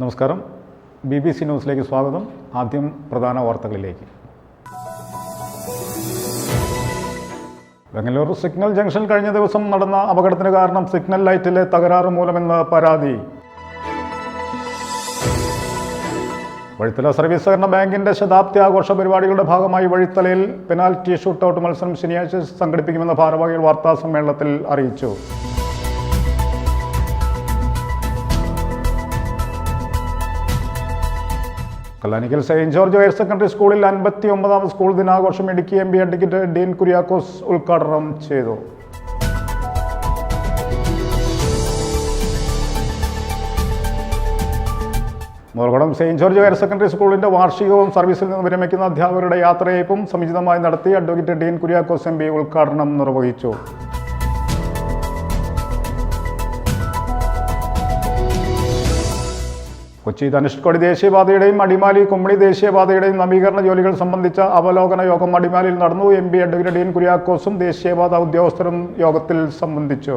നമസ്കാരം. BBC ന്യൂസിലേക്ക് സ്വാഗതം. ആദ്യം പ്രധാന വാർത്തകളിലേക്ക്. ബംഗളൂരു സിഗ്നൽ ജംഗ്ഷൻ കഴിഞ്ഞ ദിവസം നടന്ന അപകടത്തിന് കാരണം സിഗ്നൽ ലൈറ്റിലെ തകരാറ് മൂലമെന്ന് പരാതി. വഴിത്തല സർവീസ് സഹകരണ ബാങ്കിന്റെ ശതാബ്ദി ആഘോഷ പരിപാടികളുടെ ഭാഗമായി വഴിത്തലയിൽ പെനാൽറ്റി ഷൂട്ടൌട്ട് മത്സരം ശനിയാഴ്ച സംഘടിപ്പിക്കുമെന്ന് ഭാരവാഹികൾ വാർത്താ സമ്മേളനത്തിൽ അറിയിച്ചു. Kallanikkal saint George higher secondary സ്കൂളിൽ 59ാം സ്കൂൾ ദിനാഘോഷം ഇടുക്കി MP അഡ്വക്കേറ്റ് ഡീൻ കുര്യാക്കോസ് ഉദ്ഘാടനം ചെയ്തു. മുളകുളം സെയിന്റ് ജോർജ് ഹയർ സെക്കൻഡറി സ്കൂളിന്റെ വാർഷികവും സർവീസിൽ നിന്ന് വിരമിക്കുന്ന അധ്യാപകരുടെ യാത്രയയപ്പും സമുചിതമായി നടത്തി അഡ്വക്കേറ്റ് ഡീൻ കുര്യാക്കോസ് MP ഉദ്ഘാടനം നിർവഹിച്ചു. കൊച്ചി ധനുഷ്കോടി ദേശീയപാതയുടെയും അടിമാലി കുമ്മളി ദേശീയപാതയുടെയും നവീകരണ ജോലികൾ സംബന്ധിച്ച അവലോകന യോഗം അടിമാലിയിൽ നടന്നു. MP അഡ്വക്കേറ്റ് ഡീൻ കുര്യാക്കോസും ദേശീയപാത ഉദ്യോഗസ്ഥരും യോഗത്തിൽ സംബന്ധിച്ചു.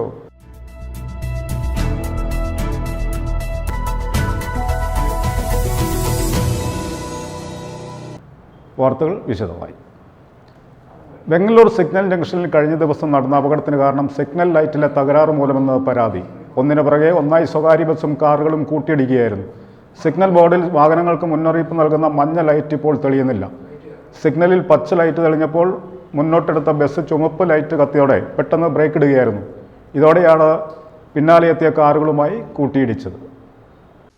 വാർത്തകൾ വിശദമായി. ബംഗളൂർ സിഗ്നൽ ജംഗ്ഷനിൽ കഴിഞ്ഞ ദിവസം നടന്ന അപകടത്തിന് കാരണം സിഗ്നൽ ലൈറ്റിലെ തകരാറ് മൂലമെന്ന് പരാതി. ഒന്നിനു പുറകെ ഒന്നായി സ്വകാര്യ ബസ്സും കാറുകളും കൂട്ടിയിടിക്കുകയായിരുന്നു. സിഗ്നൽ ബോർഡിൽ വാഹനങ്ങൾക്ക് മുന്നറിയിപ്പ് നൽകുന്ന മഞ്ഞ ലൈറ്റ് ഇപ്പോൾ തെളിയുന്നില്ല. സിഗ്നലിൽ പച്ച ലൈറ്റ് തെളിഞ്ഞപ്പോൾ മുന്നോട്ടെടുത്ത ബസ് ചുവപ്പ് ലൈറ്റ് കത്തിയോടെ പെട്ടെന്ന് ബ്രേക്ക് ഇടുകയായിരുന്നു. ഇതോടെയാണ് പിന്നാലെ എത്തിയ കാറുകളുമായി കൂട്ടിയിടിച്ചത്.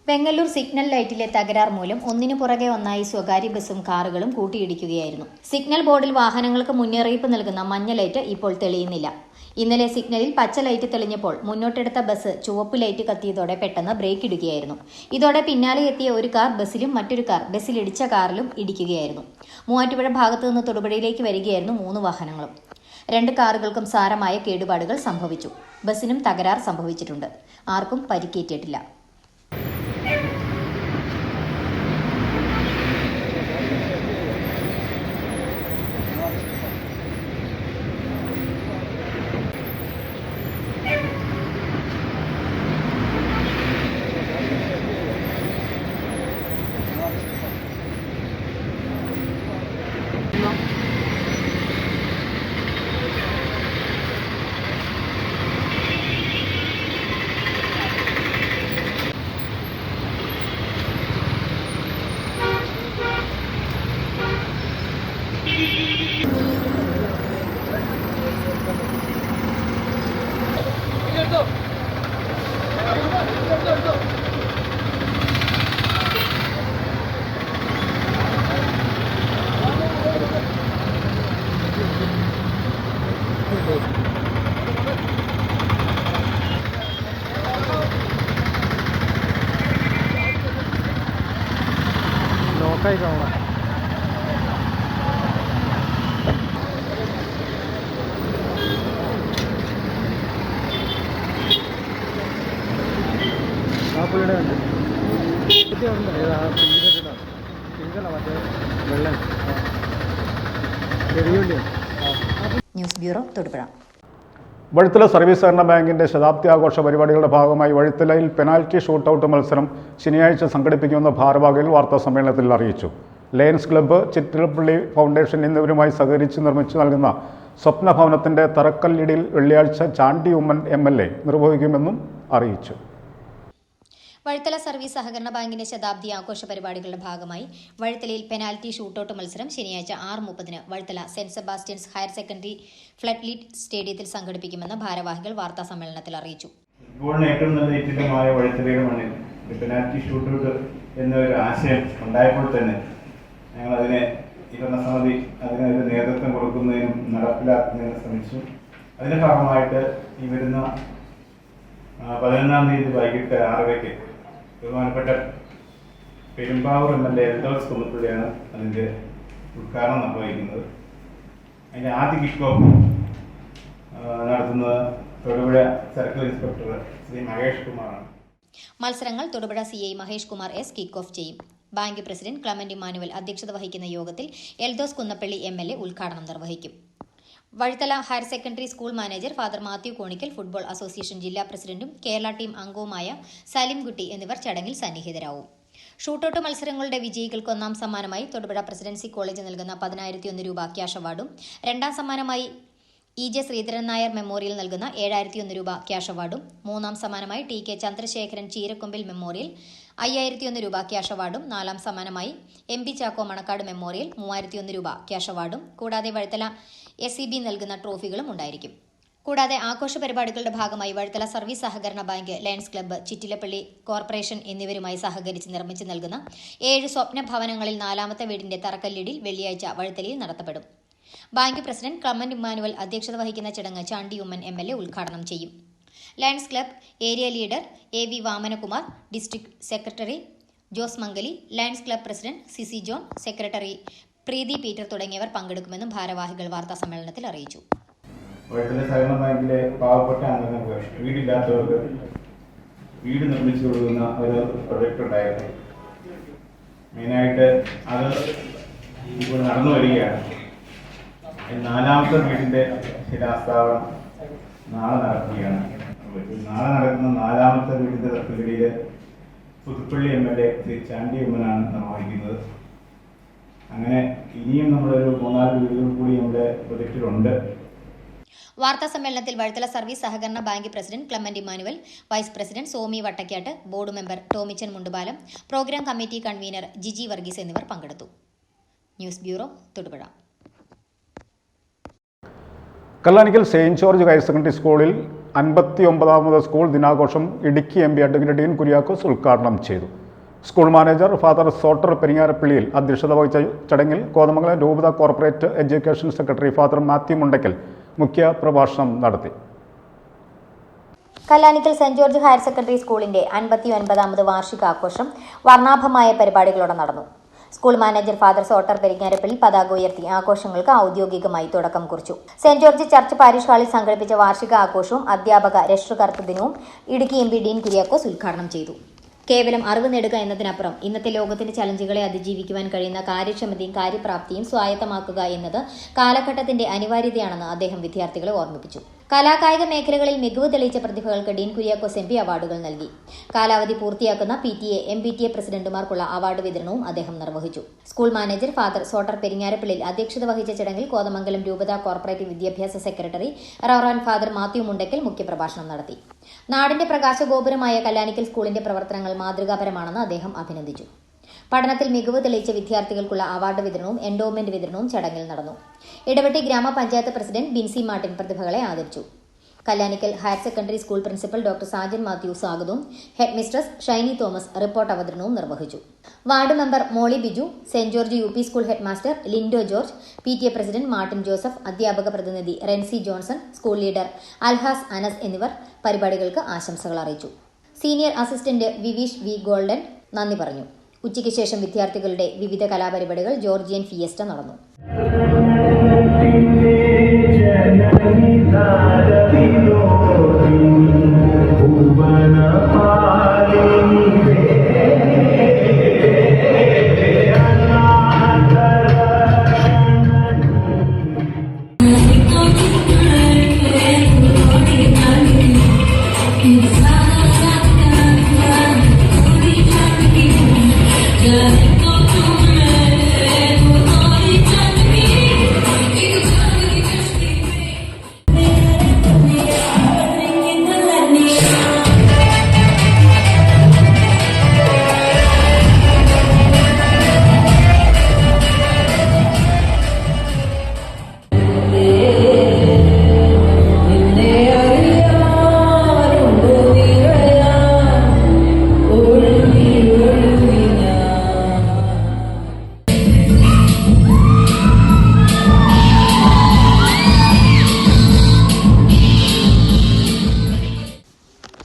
ബംഗളൂർ സിഗ്നൽ ലൈറ്റിലെ തകരാർ മൂലം ഒന്നിനു പുറകെ ഒന്നായി സ്വകാര്യ ബസ്സും കാറുകളും കൂട്ടിയിടിക്കുകയായിരുന്നു. സിഗ്നൽ ബോർഡിൽ വാഹനങ്ങൾക്ക് മുന്നറിയിപ്പ് നൽകുന്ന മഞ്ഞ ലൈറ്റ് ഇപ്പോൾ തെളിയുന്നില്ല. ഇന്നലെ സിഗ്നലിൽ പച്ച ലൈറ്റ് തെളിഞ്ഞപ്പോൾ മുന്നോട്ടെടുത്ത ബസ് ചുവപ്പ് ലൈറ്റ് കത്തിയതോടെ പെട്ടെന്ന് ബ്രേക്ക് ഇടുകയായിരുന്നു. ഇതോടെ പിന്നാലെ എത്തിയ ഒരു കാർ ബസ്സിലും മറ്റൊരു കാർ ബസ്സിലിടിച്ച കാറിലും ഇടിക്കുകയായിരുന്നു. മൂവാറ്റുപുഴ ഭാഗത്തു നിന്ന് തൊടുപുഴയിലേക്ക് വരികയായിരുന്നു 3 വാഹനങ്ങളും. 2 കാറുകൾക്കും സാരമായ കേടുപാടുകൾ സംഭവിച്ചു. ബസ്സിനും തകരാർ സംഭവിച്ചിട്ടുണ്ട്. ആർക്കും പരിക്കേറ്റിട്ടില്ല. ലോക്കായി കാണാം. ആ പുള്ളിയുടെ ഉണ്ട് പിങ്കല്ല മറ്റേ വെള്ളം news bureau Thodupuzha. Vazhithala service സഹകരണ ബാങ്കിന്റെ ശതാബ്ദി ആഘോഷ പരിപാടികളുടെ ഭാഗമായി വഴിത്തലയിൽ പെനാൽറ്റി ഷൂട്ടൌട്ട് മത്സരം ശനിയാഴ്ച സംഘടിപ്പിക്കുമെന്ന് ഭാരവാഹികൾ വാർത്താ സമ്മേളനത്തിൽ അറിയിച്ചു. ലയൺസ് ക്ലബ്ബ്, ചിറ്റിലപ്പള്ളി ഫൗണ്ടേഷൻ എന്നിവരുമായി സഹകരിച്ച് നിർമ്മിച്ചു നൽകുന്ന സ്വപ്ന ഭവനത്തിന്റെ തറക്കല്ലിടിയിൽ വെള്ളിയാഴ്ച ചാണ്ടി ഉമ്മൻ MLA നിർവഹിക്കുമെന്നും അറിയിച്ചു. വഴിത്തല സർവീസ് സഹകരണ ബാങ്കിന്റെ ശതാബ്ദി ആഘോഷ പരിപാടികളുടെ ഭാഗമായി വഴിത്തലയിൽ പെനാൽറ്റി ഷൂട്ടൌട്ട് മത്സരം ശനിയാഴ്ച 6:30 Vazhithala saint Sebastian's higher secondary flood lead സ്റ്റേഡിയത്തിൽ സംഘടിപ്പിക്കുമെന്ന് ഭാരവാഹികൾ വാർത്താ സമ്മേളനത്തിൽ അറിയിച്ചു. ഫുട്ബോളിന് ഏറ്റവും നല്ല ഇറ്റമായ വഴിത്തലയുടെ മണ്ണിൽ പെനാൽറ്റി ഷൂട്ടൌട്ട് എന്നൊരു ആശയം ഉണ്ടായപ്പോൾ തന്നെ ഞങ്ങൾ അതിനെ ഭരണസമിതി അതിനൊരു നേതൃത്വം കൊടുക്കുന്നതിനും നടപ്പിലാക്കുന്നതിനും ശ്രമിച്ചു. അതിന്റെ ഭാഗമായിട്ട് ഈ വരുന്ന 11-ാം തീയതി വൈകിട്ട് 6:00 ബഹുമാനപ്പെട്ട പെരുമ്പാവൂർ MLA എൽദോസ് കുന്നപ്പള്ളിയാണ് അതിൻ്റെ ഉദ്ഘാടനം നിർവഹിക്കുന്നത്. അതിൻ്റെ ആദ്യ കിക്ക് ഓഫ് നടത്തുന്നത് തൊടുപുഴ സർക്കിൾ ഇൻസ്പെക്ടർ ശ്രീ മഹേഷ് കുമാറാണ്. മത്സരങ്ങൾ Thodupuzha CI Mahesh Kumar S kick off ചെയ്യും. ബാങ്ക് പ്രസിഡന്റ് ക്ലമന്റ് ഇമ്മാനുവൽ അധ്യക്ഷത വഹിക്കുന്ന യോഗത്തിൽ എൽദോസ് കുന്നപ്പള്ളി MLA ഉദ്ഘാടനം നിർവഹിക്കും. Vazhuthala higher secondary school manager father Mathew Konickal, football association ജില്ലാ പ്രസിഡന്റും കേരള ടീം അംഗവുമായ സലിംകുട്ടി എന്നിവർ ചടങ്ങിൽ സന്നിഹിതരാവും. ഷൂട്ടൌട്ട് മത്സരങ്ങളുടെ വിജയികൾക്ക് ഒന്നാം സമ്മാനമായി തൊടുപുഴ പ്രസിഡൻസി കോളേജ് നൽകുന്ന 10,001 രൂപ ക്യാഷ് അവാർഡും, രണ്ടാം സമ്മാനമായി EJ ശ്രീധരൻ നായർ മെമ്മോറിയൽ നൽകുന്ന 7,001 രൂപ ക്യാഷ് അവാർഡും, മൂന്നാം സമ്മാനമായി TK ചന്ദ്രശേഖരൻ ചീരക്കൊമ്പിൽ മെമ്മോറിയൽ 5,001 രൂപ ക്യാഷ് അവാർഡും, നാലാം സമ്മാനമായി MB ചാക്കോ മണക്കാട് മെമ്മോറിയൽ 3,001 രൂപ ക്യാഷ് അവാർഡും, കൂടാതെ വഴുതല SEB നൽകുന്ന ട്രോഫികളും ഉണ്ടായിരിക്കും. കൂടാതെ ആഘോഷ പരിപാടികളുടെ ഭാഗമായി വഴുതല സർവീസ് സഹകരണ bank, Lions club, Chittilappilly corporation എന്നിവരുമായി സഹകരിച്ച് നിർമ്മിച്ച് നൽകുന്ന 7 സ്വപ്ന ഭവനങ്ങളിൽ 4ാമത്തെ വീടിന്റെ തറക്കല്ലിടിൽ വെള്ളിയാഴ്ച വഴുതലയിൽ നടത്തപ്പെടും. ബാങ്ക് പ്രസിഡന്റ് ക്ലമന്റ് ഇമ്മാനുവൽ അധ്യക്ഷത വഹിക്കുന്ന ചടങ്ങ് ചാണ്ടി ഉമ്മൻ MLA ഉദ്ഘാടനം ചെയ്യും. Lions club area leader AV Vamanakumar, district secretary Jose Mangali, lions club president CC John, secretary Preethi Peter തുടങ്ങിയവർ പങ്കെടുക്കുമെന്നും ഭാരവാഹികൾ വാർത്താ സമ്മേളനത്തിൽ അറിയിച്ചു. വഴുതല സഹകരണ ബാങ്കിലെ പാവപ്പെട്ട അംഗങ്ങൾക്ക്, വീടില്ലാത്തവർക്ക് വീട് നിർമ്മിച്ചു കൊടുക്കുന്ന ഒരു പ്രൊജക്റ്റ് ഉണ്ടായിരുന്നു. മെയിനായിട്ട് അത് ഇപ്പോൾ നടന്നു വരികയാണ്. 4ാമത്തെ വീടിന്റെ ശിലാസ്ഥാപനം നാളെ നടക്കുകയാണ്. നാളെ നടക്കുന്ന 4ാമത്തെ വീടിന്റെ തറക്കല്ലിടിയിൽ പുതുപ്പള്ളി MLA ശ്രീ ചാണ്ടി ഉമ്മനാണ് നിർവഹിക്കുന്നത്. അങ്ങനെ ഇനിയും നമ്മളൊരു 3-4 വീടുകൾ കൂടി നമ്മുടെ പ്രൊജക്റ്റിലുണ്ട്. വാർത്താ സമ്മേളനത്തിൽ വഴുതല സർവീസ് സഹകരണ bank president Clement Emmanuel, vice president Somi Vattakkattu, board member Tomichan Mundupalam, program committee convener Jiji Varghese എന്നിവർ പങ്കെടുത്തു. News bureau, Thodupuzha. Kallanikkal saint George higher secondary സ്കൂളിൽ 59ാമത് സ്കൂൾ ദിനാഘോഷം ഇടുക്കി MP അഡ്വക്കേറ്റ് ഡീൻ കുര്യാക്കോസ് ഉദ്ഘാടനം ചെയ്തു. സ്കൂൾ മാനേജർ ഫാദർ സോട്ടർ പെരിങ്ങാരപ്പള്ളിയിൽ അധ്യക്ഷത വഹിച്ച ചടങ്ങിൽ കോതമംഗലം രൂപത corporate education secretary father Mathew Mundakkal മുഖ്യ പ്രഭാഷണം നടത്തി. Kallanikkal saint George higher secondary സ്കൂളിന്റെ 59ാമത് വാർഷികാഘോഷം വർണ്ണാഭമായ പരിപാടികളോടെ നടന്നു. സ്കൂൾ മാനേജർ ഫാദർ സോട്ടർ പെരിങ്ങാരപ്പള്ളി പതാക ഉയർത്തി ആഘോഷങ്ങൾക്ക് ഔദ്യോഗികമായി തുടക്കം കുറിച്ചു. സെന്റ് ജോർജ് ചർച്ച് പാരിഷ് ഹാളിൽ സംഘടിപ്പിച്ച വാർഷിക ആഘോഷവും അധ്യാപക രക്ഷകർത്തൃ ദിനവും ഇടുക്കി MP ഡീൻ കുര്യാക്കോസ് ഉദ്ഘാടനം ചെയ്തു. കേവലം അറിവ് നേടുക എന്നതിനപ്പുറം ഇന്നത്തെ ലോകത്തിന്റെ ചലഞ്ചുകളെ അതിജീവിക്കുവാൻ കഴിയുന്ന കാര്യക്ഷമതയും കാര്യപ്രാപ്തിയും സ്വായത്തമാക്കുക എന്നത് കാലഘട്ടത്തിന്റെ അനിവാര്യതയാണെന്ന് അദ്ദേഹം വിദ്യാർത്ഥികളെ ഓർമ്മിപ്പിച്ചു. കലാകായിക മേഖലകളിൽ മികവ് തെളിയിച്ച പ്രതിഭകൾക്ക് ഡീൻ കുര്യാക്കോസ് MP അവാർഡുകൾ നൽകി. കാലാവധി പൂർത്തിയാക്കുന്ന PTA, MPTA പ്രസിഡന്റുമാർക്കുള്ള അവാർഡ് വിതരണവും അദ്ദേഹം നിർവഹിച്ചു. സ്കൂൾ മാനേജർ ഫാദർ സോട്ടർ പെരിങ്ങാരപ്പള്ളിയിൽ അധ്യക്ഷത വഹിച്ച ചടങ്ങിൽ കോതമംഗലം രൂപത കോർപ്പറേറ്റ് വിദ്യാഭ്യാസ secretary reverend father Mathew Mundakkal മുഖ്യപ്രഭാഷണം നടത്തി. നാടിന്റെ പ്രകാശഗോപുരമായ കല്ലാനിക്കൽ സ്കൂളിന്റെ പ്രവർത്തനങ്ങൾ മാതൃകാപരമാണെന്ന് അദ്ദേഹം അഭിനന്ദിച്ചു. പഠനത്തിൽ മികവ് തെളിയിച്ച വിദ്യാർത്ഥികൾക്കുള്ള അവാർഡ് വിതരണവും എൻഡോമെന്റ് വിതരണവും ചടങ്ങിൽ നടന്നു. ഇടവെട്ടി ഗ്രാമപഞ്ചായത്ത് പ്രസിഡന്റ് ബിൻസി മാർട്ടിൻ പ്രതിഭകളെ ആദരിച്ചു. Kallanikkal higher secondary school principal doctor Sajan Mathew സ്വാഗതവും head mistress Shiny Thomas report അവതരണവും നിർവഹിച്ചു. Ward member Molly Biju, saint George UP school head master Lindo George, PTA president Martin Joseph, അധ്യാപക പ്രതിനിധി റെൻസി ജോൺസൺ, സ്കൂൾ ലീഡർ അൽഹാസ് അനസ് എന്നിവർ പരിപാടികൾക്ക് ആശംസകൾ അറിയിച്ചു. Senior assistant Viveesh V golden നന്ദി പറഞ്ഞു. ഉച്ചയ്ക്ക് ശേഷം വിദ്യാർത്ഥികളുടെ വിവിധ കലാപരിപാടികൾ ജോർജിയൻ ഫിയസ്റ്റ നടന്നു.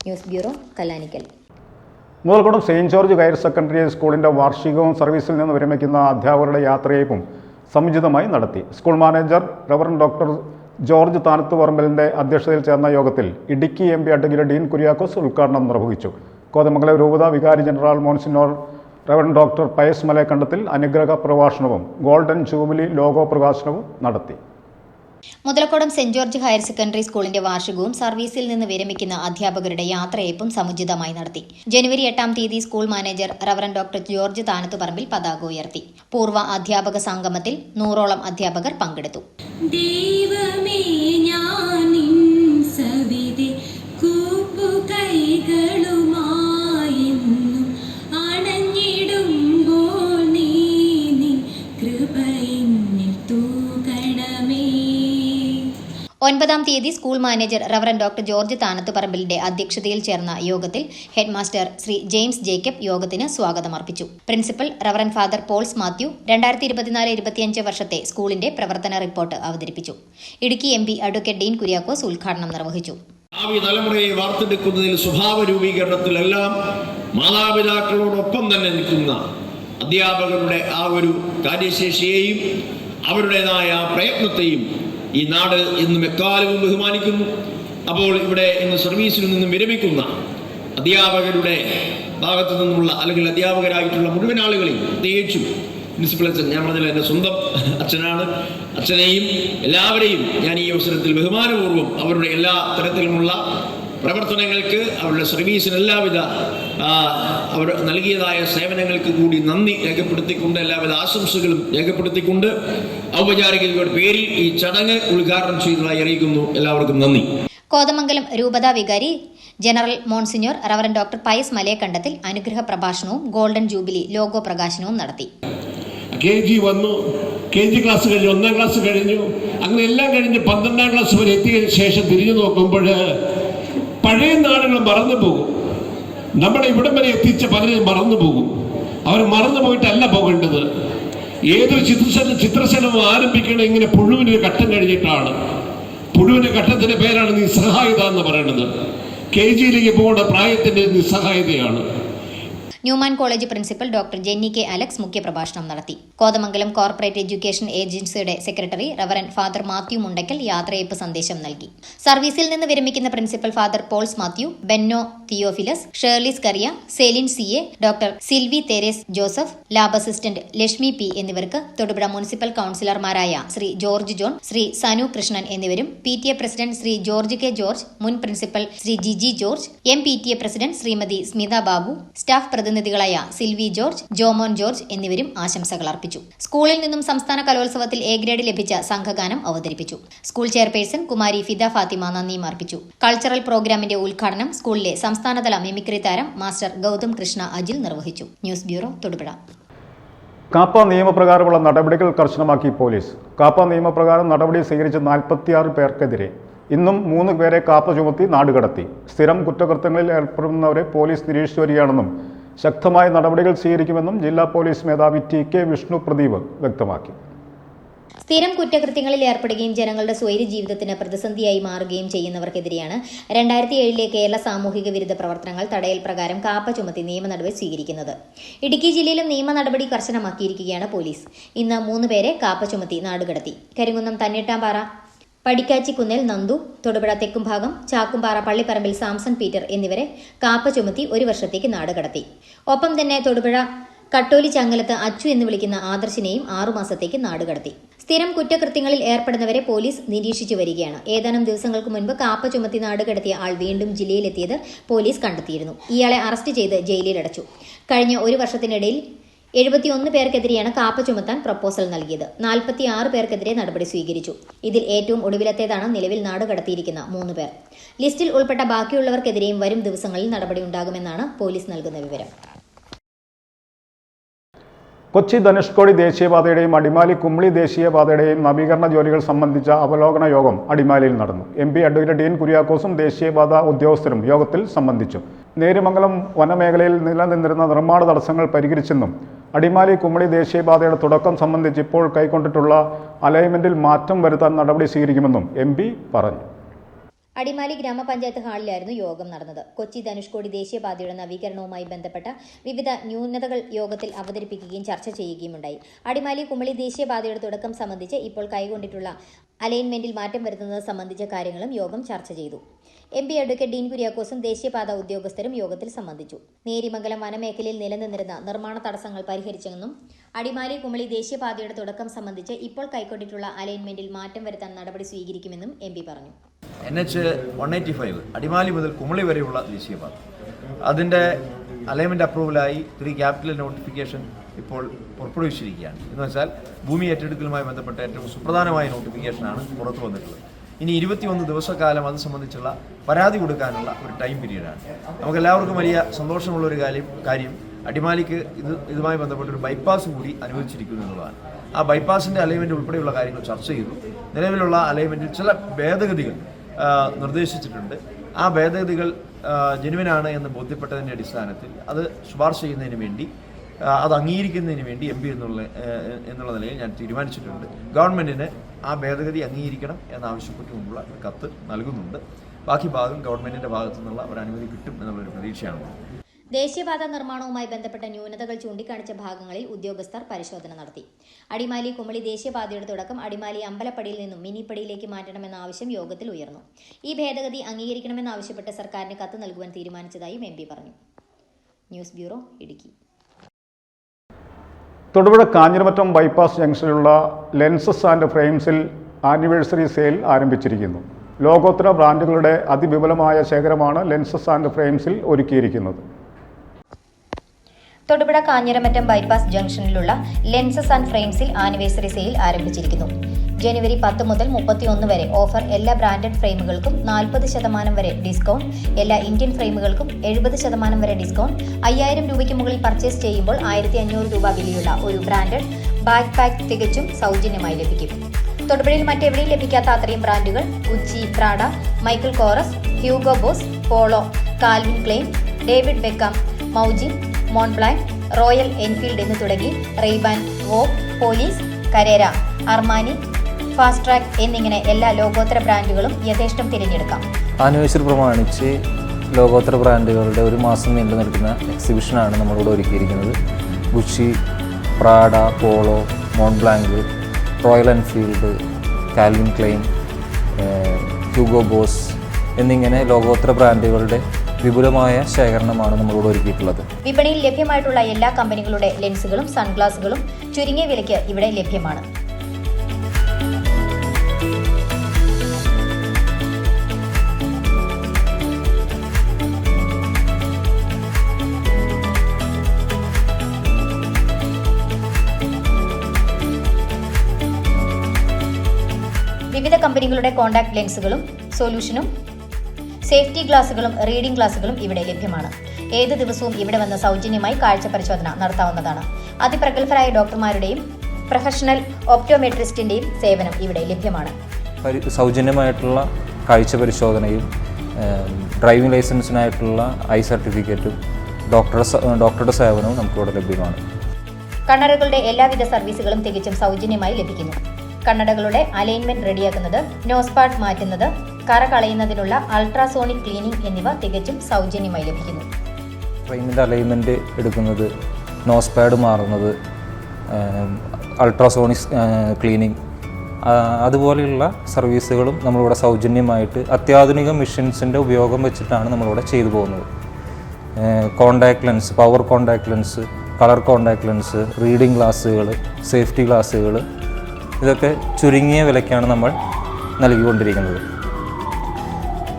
News bureau, Kallanikkal. Muthalkulam saint George higher secondary സ്കൂളിന്റെ വാർഷികവും സർവീസിൽ നിന്ന് വിരമിക്കുന്ന അധ്യാപകരുടെ യാത്രയയപ്പും സമുചിതമായി നടത്തി. School manager reverend doctor George താനത്തുപറമ്പലിന്റെ അധ്യക്ഷതയിൽ ചേർന്ന യോഗത്തിൽ ഇടുക്കി MP അഡ്വക്കേറ്റ് ഡീൻ കുര്യാക്കോസ് ഉദ്ഘാടനം നിർവഹിച്ചു. കോതമംഗലം രൂപത വികാരി general monsignor reverend doctor Pius Malayakandathil അനുഗ്രഹ പ്രഭാഷണവും ഗോൾഡൻ ജൂബിലി ലോഗോ പ്രകാശനവും നടത്തി. Muthalakodam saint George higher secondary സ്കൂളിന്റെ വാർഷികവും സർവീസിൽ നിന്ന് വിരമിക്കുന്ന അധ്യാപകരുടെ യാത്രയയപ്പും സമുചിതമായി നടത്തി. ജനുവരി 8-ാം തീയതി school manager reverend doctor George Thanathuparambil പതാക ഉയർത്തി. പൂർവ്വ അധ്യാപക സംഗമത്തിൽ 100ഓളം അധ്യാപകർ പങ്കെടുത്തു. ഒൻപതാം തീയതി school manager reverend doctor George താനത്തുപറമ്പിലിന്റെ അധ്യക്ഷതയിൽ ചേർന്ന യോഗത്തിൽ ഹെഡ്മാസ്റ്റർ ശ്രീ ജെയിംസ് ജേക്കബ് യോഗത്തിന് സ്വാഗതമർപ്പിച്ചു. Principal reverend father Pauls Mathew 2024-25 വർഷത്തെ സ്കൂളിന്റെ പ്രവർത്തന റിപ്പോർട്ട് അവതരിപ്പിച്ചു. ഇടുക്കി MP അഡ്വക്കേറ്റ് ഡീൻ കുര്യാക്കോസ് ഉദ്ഘാടനം നിർവഹിച്ചു. ഭാവി തലമുറയെ വാർത്തെടുക്കുന്നതിൽ സ്വഭാവ രൂപീകരണത്തിലെല്ലാം മാതാപിതാക്കളോടൊപ്പം തന്നെ നിൽക്കുന്ന അധ്യാപകരുടെ ആ ഒരു കാര്യശേഷിയെയും അവരുടേതായ പ്രയത്നത്തെയും ഈ നാട് ഇന്നും എക്കാലവും ബഹുമാനിക്കുന്നു. അപ്പോൾ ഇവിടെ ഇന്ന് സർവീസിൽ നിന്നും വിരമിക്കുന്ന അധ്യാപകരുടെ ഭാഗത്തു നിന്നുള്ള അല്ലെങ്കിൽ അധ്യാപകരായിട്ടുള്ള മുഴുവൻ ആളുകളെയും, പ്രത്യേകിച്ചും പ്രിൻസിപ്പൽ അച്ഛൻ, ഞാൻ പറഞ്ഞില്ല എൻ്റെ സ്വന്തം അച്ഛനാണ്, അച്ഛനെയും എല്ലാവരെയും ഞാൻ ഈ അവസരത്തിൽ ബഹുമാനപൂർവ്വം അവരുടെ എല്ലാ തരത്തിലുമുള്ള പ്രവർത്തനങ്ങൾക്ക്, അവരുടെ സർവീസിന് എല്ലാവിധ അവർ നൽകിയതായ സേവനങ്ങൾക്ക് കൂടി നന്ദി രേഖപ്പെടുത്തിക്കൊണ്ട്, എല്ലാവിധ ആശംസകളും രേഖപ്പെടുത്തിക്കൊണ്ട് ഔപചാരികതയുടെ പേരിൽ ഈ ചടങ്ങ് ഉദ്ഘാടനം ചെയ്തതായി അറിയിക്കുന്നു. എല്ലാവർക്കും നന്ദി. കോതമംഗലം രൂപത വികാരി general monsignor reverend doctor Pius Malayakandathil അനുഗ്രഹ പ്രഭാഷണവും ഗോൾഡൻ ജൂബിലി ലോഗോ പ്രകാശനവും നടത്തി. KG വന്നു, KG ക്ലാസ് കഴിഞ്ഞു, 1ാം ക്ലാസ് കഴിഞ്ഞു, അങ്ങനെ എല്ലാം കഴിഞ്ഞ് 12ാം ക്ലാസ് വരെ എത്തിയതിനു ശേഷം തിരിഞ്ഞു നോക്കുമ്പോൾ പഴയ നാളുകൾ മറന്നു പോകും. നമ്മളെ ഇവിടം വരെ എത്തിച്ച പലരും മറന്നു പോകും. അവർ മറന്നു പോയിട്ടല്ല പോകേണ്ടത്. ഏതൊരു ചിത്രശലവും ആരംഭിക്കണം ഇങ്ങനെ പുഴുവിൻ്റെ ഘട്ടം കഴിഞ്ഞിട്ടാണ്. പുഴുവിൻ്റെ ഘട്ടത്തിൻ്റെ പേരാണ് നിസ്സഹായത എന്ന് പറയുന്നത്. KGയിലേക്ക് പോകേണ്ട പ്രായത്തിൻ്റെ നിസ്സഹായതയാണ്. Newman college principal doctor Jenny K Alex മുഖ്യപ്രഭാഷണം നടത്തി. കോതമംഗലം കോർപ്പറേറ്റ് എഡ്യൂക്കേഷൻ ഏജൻസിയുടെ secretary reverend father Mathew Mundackal യാത്രയയപ്പ് സന്ദേശം നൽകി. സർവീസിൽ നിന്ന് വിരമിക്കുന്ന principal father Pauls Mathew, Benno Theophilus, Shirlis Kariya, Celine CA, doctor Silvy Therese Joseph, lab assistant Lakshmi P എന്നിവർക്ക് തൊടുപുഴ മുനിസിപ്പൽ കൌൺസിലർമാരായ ശ്രീ ജോർജ് ജോൺ, ശ്രീ സനു കൃഷ്ണൻ എന്നിവരും, PTA president Shri George K George, മുൻ principal Shri Jiji George, MPTA president Shrimati Smitha Babu, staff പ്രതിനിധികളായ സിൽവി ജോർജ്, ജോമോൻ ജോർജ് എന്നിവരും ആശംസകൾ അർപ്പിച്ചു. സ്കൂളിൽ നിന്നും സംസ്ഥാന കലോത്സവത്തിൽ A ഗ്രേഡ് ലഭിച്ച സംഘഗാനം അവതരിപ്പിച്ചു. സ്കൂൾ ചെയർപേഴ്സൺ കുമാരി ഫിദ ഫാത്തിമ നന്ദിയും അർപ്പിച്ചു. കൾച്ചറൽ പ്രോഗ്രാമിന്റെ ഉദ്ഘാടനം സ്കൂളിലെ സംസ്ഥാനതല മിമിക്രി താരം മാസ്റ്റർ ഗൗതം കൃഷ്ണ അജിൽ നിർവഹിച്ചു. News bureau, Thodupuzha. കാപ്പ നിയമപ്രകാരമുള്ള നടപടികൾ കർശനമാക്കി പോലീസ്. കാപ്പ നിയമപ്രകാരം നടപടി സ്വീകരിച്ച 46 പേർക്കെതിരെ ഇന്നും 3 പേരെ കാപ്പ ചുമത്തി നാടുകടത്തി. സ്ഥിരം കുറ്റകൃത്യങ്ങളിൽ ഏർപ്പെടുന്നവരെ പോലീസ് നിരീക്ഷിച്ചു വരികയാണെന്നും ശക്തമായ നടപടികൾ സ്വീകരിക്കുമെന്നും ജില്ലാ പോലീസ് മേധാവി TK വിഷ്ണു പ്രദീപ് വ്യക്തമാക്കി. സ്ഥിരം കുറ്റകൃത്യങ്ങളിൽ ഏർപ്പെടുകയും ജനങ്ങളുടെ സ്വൈര്യ ജീവിതത്തിന് പ്രതിസന്ധിയായി മാറുകയും ചെയ്യുന്നവർക്കെതിരെയാണ് 2007 കേരള സാമൂഹിക വിരുദ്ധ പ്രവർത്തനങ്ങൾ തടയൽ പ്രകാരം കാപ്പ ചുമത്തി നിയമ നടപടി സ്വീകരിക്കുന്നത്. ഇടുക്കി ജില്ലയിലും നിയമ നടപടി കർശനമാക്കിയിരിക്കുകയാണ് പോലീസ്. ഇന്ന് 3 പേരെ കാപ്പ ചുമത്തി നാടുകടത്തി. കരിങ്കുന്നം തന്നിട്ടാമ്പാറ പടിക്കാച്ചിക്കുന്നേൽ നന്ദു, തൊടുപുഴ തെക്കുംഭാഗം ചാക്കുംപാറ പള്ളിപ്പറമ്പിൽ സാംസൺ പീറ്റർ എന്നിവരെ കാപ്പ ചുമത്തി 1 വർഷത്തേക്ക് നാടുകടത്തി. ഒപ്പം തന്നെ തൊടുപുഴ കട്ടോലി ചങ്ങലത്ത് അച്ചു എന്ന് വിളിക്കുന്ന ആദർശിനെയും 6 മാസത്തേക്ക് നാടുകടത്തി. സ്ഥിരം കുറ്റകൃത്യങ്ങളിൽ ഏർപ്പെടുന്നവരെ പോലീസ് നിരീക്ഷിച്ചു വരികയാണ്. ഏതാനും ദിവസങ്ങൾക്ക് മുൻപ് കാപ്പ ചുമത്തി നാടുകടത്തിയ ആൾ വീണ്ടും ജില്ലയിലെത്തിയത് പോലീസ് കണ്ടെത്തിയിരുന്നു. ഇയാളെ അറസ്റ്റ് ചെയ്ത് ജയിലിലടച്ചു. കഴിഞ്ഞ 1 വർഷത്തിനിടയിൽ 71 പേർക്കെതിരെയാണ് കാപ്പ ചുമത്താൻ പ്രപ്പോസൽ നൽകിയത്. 46 പേർക്കെതിരെ നടപടി സ്വീകരിച്ചു. ഇതിൽ ഏറ്റവും ഒടുവിലത്തേതാണ് നിലവിൽ നാടുകടത്തിയിരിക്കുന്ന 3 പേർ. ലിസ്റ്റിൽ ഉൾപ്പെട്ട ബാക്കിയുള്ളവർക്കെതിരെയും വരും ദിവസങ്ങളിൽ നടപടിയുണ്ടാകുമെന്നാണ് പോലീസ് നൽകുന്ന വിവരം. കൊച്ചി ധനുഷ്കോടി ദേശീയപാതയുടെയും അടിമാലി കുമ്മിളി ദേശീയപാതയുടെയും നവീകരണ ജോലികൾ സംബന്ധിച്ച അവലോകന യോഗം അടിമാലിയിൽ നടന്നു. MP അഡ്വക്കേറ്റ് ഡീൻ കുര്യാക്കോസും ദേശീയപാത ഉദ്യോഗസ്ഥരും യോഗത്തിൽ സംബന്ധിച്ചു. നേര്യമംഗലം വനമേഖലയിൽ നിലനിന്നിരുന്ന നിർമ്മാണ തടസ്സങ്ങൾ പരിഹരിച്ചെന്നും അടിമാലി കുമ്മിളി ദേശീയപാതയുടെ തുടക്കം സംബന്ധിച്ച് ഇപ്പോൾ കൈക്കൊണ്ടിട്ടുള്ള അലൈൻമെന്റിൽ മാറ്റം വരുത്താൻ നടപടി സ്വീകരിക്കുമെന്നും MP പറഞ്ഞു. അടിമാലി ഗ്രാമപഞ്ചായത്ത് ഹാളിലായിരുന്നു യോഗം നടന്നത്. കൊച്ചി ധനുഷ്കോടി ദേശീയപാതയുടെ നവീകരണവുമായി ബന്ധപ്പെട്ട വിവിധ ന്യൂനതകൾ യോഗത്തിൽ അവതരിപ്പിക്കുകയും ചർച്ച ചെയ്യുകയുമുണ്ടായി. അടിമാലി കുമ്മിളി ദേശീയപാതയുടെ തുടക്കം സംബന്ധിച്ച് ഇപ്പോൾ കൈക്കൊണ്ടിട്ടുള്ള അലൈൻമെന്റിൽ മാറ്റം വരുത്തുന്നത് സംബന്ധിച്ച കാര്യങ്ങളും യോഗം ചർച്ച ചെയ്തു. MP അഡ്വക്കേറ്റ് ഡീൻ കുര്യാക്കോസും ദേശീയപാത ഉദ്യോഗസ്ഥരും യോഗത്തിൽ സംബന്ധിച്ചു. നേരിമംഗലം വനമേഖലയിൽ നിലനിന്നിരുന്ന നിർമ്മാണ തടസ്സങ്ങൾ പരിഹരിച്ചെന്നും അടിമാലി കുമളി ദേശീയപാതയുടെ തുടക്കം സംബന്ധിച്ച് ഇപ്പോൾ കൈക്കൊണ്ടിട്ടുള്ള അലൈൻമെന്റിൽ മാറ്റം വരുത്താൻ നടപടി സ്വീകരിക്കുമെന്നും MP പറഞ്ഞു. NH 185 അടിമാലി മുതൽ കുമളി വരെയുള്ള ദേശീയപാത അതിൻ്റെ അലൈൻമെൻറ്റ് അപ്രൂവലായി 3 ക്യാപിറ്റൽ നോട്ടിഫിക്കേഷൻ ഇപ്പോൾ പുറപ്പെടുവിച്ചിരിക്കുകയാണ്. എന്ന് വെച്ചാൽ ഭൂമി ഏറ്റെടുക്കലുമായി ബന്ധപ്പെട്ട ഏറ്റവും സുപ്രധാനമായ നോട്ടിഫിക്കേഷനാണ് പുറത്തു വന്നിട്ടുള്ളത്. ഇനി 21 ദിവസക്കാലം അത് സംബന്ധിച്ചുള്ള പരാതി കൊടുക്കാനുള്ള ഒരു ടൈം പീരീഡാണ്. നമുക്കെല്ലാവർക്കും വലിയ സന്തോഷമുള്ളൊരു കാര്യം അടിമാലിക്ക് ഇതുമായി ബന്ധപ്പെട്ടൊരു ബൈപ്പാസ് കൂടി അനുവദിച്ചിരിക്കുന്നു എന്നുള്ളതാണ്. ആ ബൈപ്പാസിൻ്റെ അലൈൻമെൻറ്റ് ഉൾപ്പെടെയുള്ള കാര്യങ്ങൾ ചർച്ച ചെയ്തു. നിലവിലുള്ള അലൈൻമെൻറ്റിൽ ചില ഭേദഗതികൾ നിർദ്ദേശിച്ചിട്ടുണ്ട്. ആ ഭേദഗതികൾ ജെനുവിനാണ് എന്ന് ബോധ്യപ്പെട്ടതിൻ്റെ അടിസ്ഥാനത്തിൽ അത് ശുപാർശ ചെയ്യുന്നതിന് വേണ്ടി അത് അംഗീകരിക്കുന്നതിന് വേണ്ടി MP എന്നുള്ള നിലയിൽ ഞാൻ തീരുമാനിച്ചിട്ടുണ്ട്. ഗവൺമെൻറ്റിന് ആ ഭേദഗതി അംഗീകരിക്കണം എന്നാവശ്യപ്പെട്ടുകൊണ്ടുള്ള ഒരു കത്ത് നൽകുന്നുണ്ട്. ബാക്കി ഭാഗം ഗവൺമെൻറ്റിൻ്റെ ഭാഗത്തു നിന്നുള്ള ഒരു അനുമതി കിട്ടും എന്നുള്ളൊരു പ്രതീക്ഷയാണ്. ദേശീയപാത നിർമ്മാണവുമായി ബന്ധപ്പെട്ട ന്യൂനതകൾ ചൂണ്ടിക്കാണിച്ച ഭാഗങ്ങളിൽ ഉദ്യോഗസ്ഥർ പരിശോധന നടത്തി. അടിമാലി കുമളി ദേശീയപാതയുടെ തുടക്കം അടിമാലി അമ്പലപ്പടിയിൽ നിന്നും മിനിപ്പടിയിലേക്ക് മാറ്റണമെന്ന ആവശ്യം യോഗത്തിൽ ഉയർന്നു. ഈ ഭേദഗതി അംഗീകരിക്കണമെന്നാവശ്യപ്പെട്ട് സർക്കാരിന് കത്ത് നൽകുവാൻ തീരുമാനിച്ചതായും MP പറഞ്ഞു. News bureau, Idukki. Thodupuzha Kanjiramattom bypass ജംഗ്ഷനിലുള്ള ലെൻസസ് ആൻഡ് ഫ്രെയിംസിൽ ആനിവേഴ്സറി സെയിൽ ആരംഭിച്ചിരിക്കുന്നു. ലോകോത്തര ബ്രാൻഡുകളുടെ അതിവിപുലമായ ശേഖരമാണ് ലെൻസസ് ആൻഡ് ഫ്രെയിംസിൽ ഒരുക്കിയിരിക്കുന്നത്. തൊടുപുഴ കാഞ്ഞിരമറ്റം ബൈപ്പാസ് ജംഗ്ഷനിലുള്ള ലെൻസസ് ആൻഡ് ഫ്രെയിംസിൽ ആനിവേഴ്സറി സെയിൽ ആരംഭിച്ചിരിക്കുന്നു. ജനുവരി 10 മുതൽ 31 വരെ ഓഫർ. എല്ലാ ബ്രാൻഡഡ് ഫ്രെയിമുകൾക്കും 40% വരെ ഡിസ്കൗണ്ട്. എല്ലാ ഇന്ത്യൻ ഫ്രെയിമുകൾക്കും 70% വരെ ഡിസ്കൗണ്ട്. 5000 രൂപയ്ക്ക് മുകളിൽ പർച്ചേസ് ചെയ്യുമ്പോൾ 1500 രൂപ വിലയുള്ള ഒരു ബ്രാൻഡഡ് ബാക്ക് പാക്ക് തികച്ചും സൗജന്യമായി ലഭിക്കും. തൊടുപുഴയിൽ മറ്റെവിടെയും ലഭിക്കാത്ത അത്രയും ബ്രാൻഡുകൾ Gucci, Prada, Michael Kors, Hugo Boss, Polo, Calvin Klein, David Beckham, Maui Jim, Montblanc, Royal Enfield എന്ന് തുടങ്ങി Rayban, Vogue, Police, Carrera, Armani, Fastrack എന്നിങ്ങനെ എല്ലാ ലോകോത്തര ബ്രാൻഡുകളും യഥേഷ്ടം തിരഞ്ഞെടുക്കാം. ആനിവേഴ്സറി പ്രമാണിച്ച് ലോകോത്തര ബ്രാൻഡുകളുടെ ഒരു മാസം നീണ്ടു നിൽക്കുന്ന എക്സിബിഷനാണ് നമ്മളിവിടെ ഒരുക്കിയിരിക്കുന്നത്. Gucci, Prada, Polo, Montblanc, Royal Enfield, Calvin Klein, Hugo Boss എന്നിങ്ങനെ ലോകോത്തര ബ്രാൻഡുകളുടെ വിപുലമായ ശേഖരണമാണ് നമ്മളിവിടെ ഒരുക്കിയിട്ടുള്ളത്. വിപണിയിൽ ലഭ്യമായിട്ടുള്ള എല്ലാ കമ്പനികളുടെ ലെൻസുകളും സൺഗ്ലാസുകളും ചുരുങ്ങിയ വിലയ്ക്ക് ഇവിടെ ലഭ്യമാണ്. വിവിധ കമ്പനികളുടെ കോൺടാക്ട് ലെൻസുകളും സൊല്യൂഷനും സേഫ്റ്റി ഗ്ലാസുകളും റീഡിംഗ് ഗ്ലാസുകളും ഇവിടെ ലഭ്യമാണ്. ഏത് ദിവസവും ഇവിടെ വന്ന് സൗജന്യമായി കാഴ്ച പരിശോധന നടത്താവുന്നതാണ്. അതിപ്രഗത്ഭരായ ഡോക്ടർമാരുടെയും പ്രൊഫഷണൽ ഓപ്റ്റോമെട്രിസ്റ്റിൻ്റെയും സേവനം ഇവിടെ ലഭ്യമാണ്. സൗജന്യമായിട്ടുള്ള കാഴ്ച പരിശോധനയും ഡ്രൈവിംഗ് ലൈസൻസിനായിട്ടുള്ള ഐ സർട്ടിഫിക്കറ്റും ഡോക്ടറുടെ സേവനവും നമുക്കിവിടെ ലഭ്യമാണ്. കണ്ണടകളുടെ എല്ലാവിധ സർവീസുകളും തികച്ചും സൗജന്യമായി ലഭിക്കുന്നു. കണ്ണടകളുടെ അലൈൻമെന്റ് റെഡിയാക്കുന്നത്, നോസ്പാഡ് മാറ്റുന്നത്, കറ കളയുന്നതിനുള്ള അൾട്രാസോണിക് ക്ലീനിംഗ് എന്നിവ തികച്ചും സൗജന്യമായി ലഭിക്കുന്നു. ഫ്രെയിമിൻ്റെ അലൈൻമെൻറ്റ് എടുക്കുന്നത്, നോസ്പാഡ് മാറുന്നത്, അൾട്രാസോണിക് ക്ലീനിങ് അതുപോലെയുള്ള സർവീസുകളും നമ്മളിവിടെ സൗജന്യമായിട്ട് അത്യാധുനിക മെഷീൻസിൻ്റെ ഉപയോഗം വെച്ചിട്ടാണ് നമ്മളിവിടെ ചെയ്തു പോകുന്നത്. Contact lens, power contact lens, colour contact lens, reading ഗ്ലാസ്സുകൾ, സേഫ്റ്റി ഗ്ലാസ്സുകൾ ഇതൊക്കെ ചുരുങ്ങിയ വിലയ്ക്കാണ് നമ്മൾ നൽകിക്കൊണ്ടിരിക്കുന്നത്.